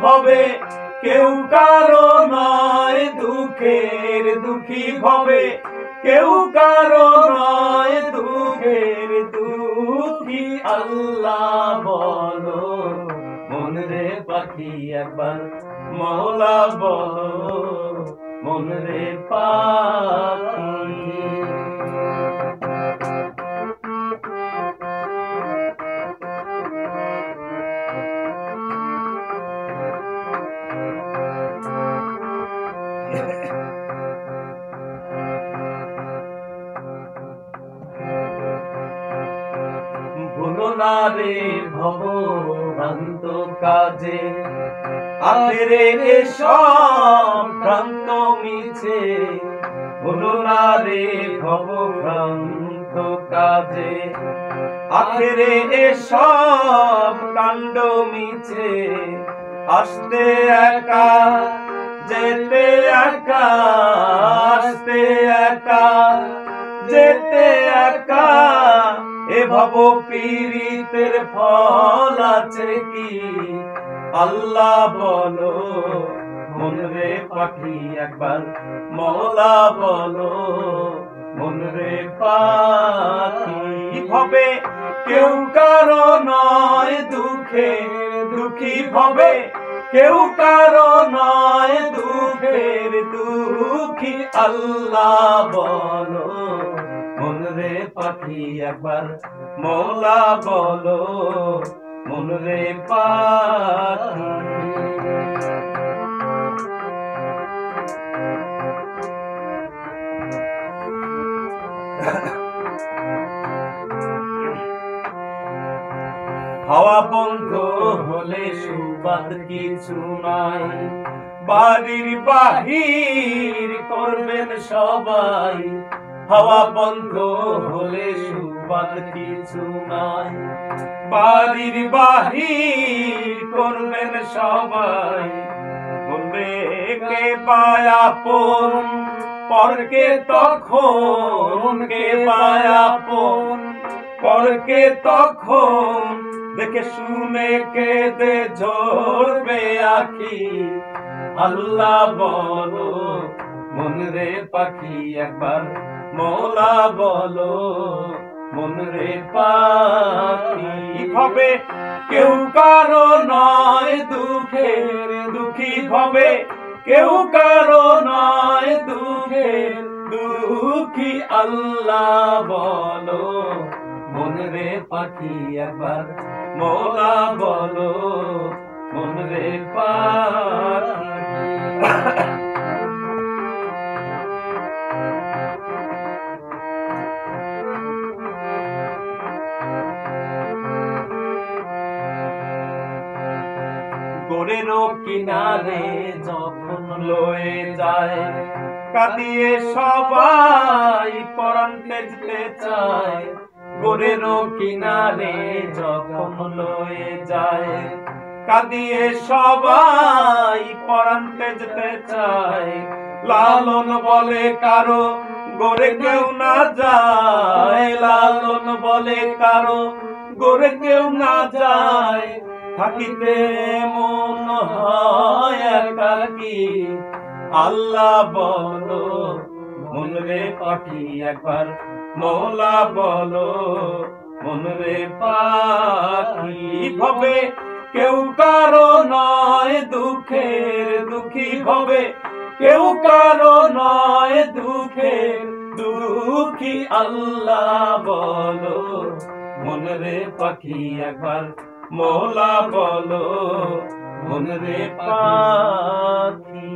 ভবে কেউ কারো নয় দুঃখের দুঃখী ভবে কেউ কারো নয় দুঃখের দুঃখী আল্লাহ বলো মন রে পাখি একবার মওলা বলো মন রে পাখি। ভুলো না রে ভ্রান্ত কাজে আখেরে সব ভ্রান্ত মিছে ভুলো না রে ভ্রান্ত কাজে আখেরে সব কাণ্ড মিছে আসতে একা যেতে একা আসতে একা যেতে একা এ ভব পীড়িতের ফল আছে কি আল্লাহ বলো মন রে পাখি একবার মওলা বলো মন রে পাখি ভবে কেউ কারো নয় দুঃখের দুঃখী ভবে কেউ কারো নয় দুঃখের দুঃখী আল্লাহ বলো মন রে পাখি একবার মওলা বলো মন রে পাখি। হাওয়া বন্ধ হলে সুবাদ কিছু নাই বাড়ির বাহির করবেন সবাই হাওয়া বন্ধ হলে সুবাদ কিছু নাই বাড়ির বাহির করবেন সবাই বলবে কে পায় আপন পরকে তখন কে পায় আপন পরকে তখন দেখে শুনে কেঁদে ঝরবে আখি আল্লাহ বলো মন রে পাখি একবার মওলা বলো মন রে পাখি ভবে কেউ কারো নয় দুঃখের দুঃখী ভবে কেউ কারো নয় দুঃখের দুঃখী আল্লাহ বলো মন রে পাখি একবার মওলা বলো মন রে পাখি। গোরের কিনারে যখন লয়ে যায় কাঁদিয়ে সবাই পরাণ তেজতে চায় গোরের কিনারে যখন লয়ে যায় কাঁদিয়ে সবাই পরাণ তেজতে চায় লালন বলে কারো গোরে কেউ না যায় লালন বলে কারো গোরে কেউ না যায় থাকিতে মন হয় একাকী আল্লাহ বলো মন রে পাখি একবার মওলা বলো মন রে পাখি ভবে কেউ কারো নয় দুঃখের দুঃখী ভবে কেউ কারো নয় দুঃখের দুঃখী আল্লাহ বলো মন রে পাখি একবার মওলা বলো মন রে পাখি।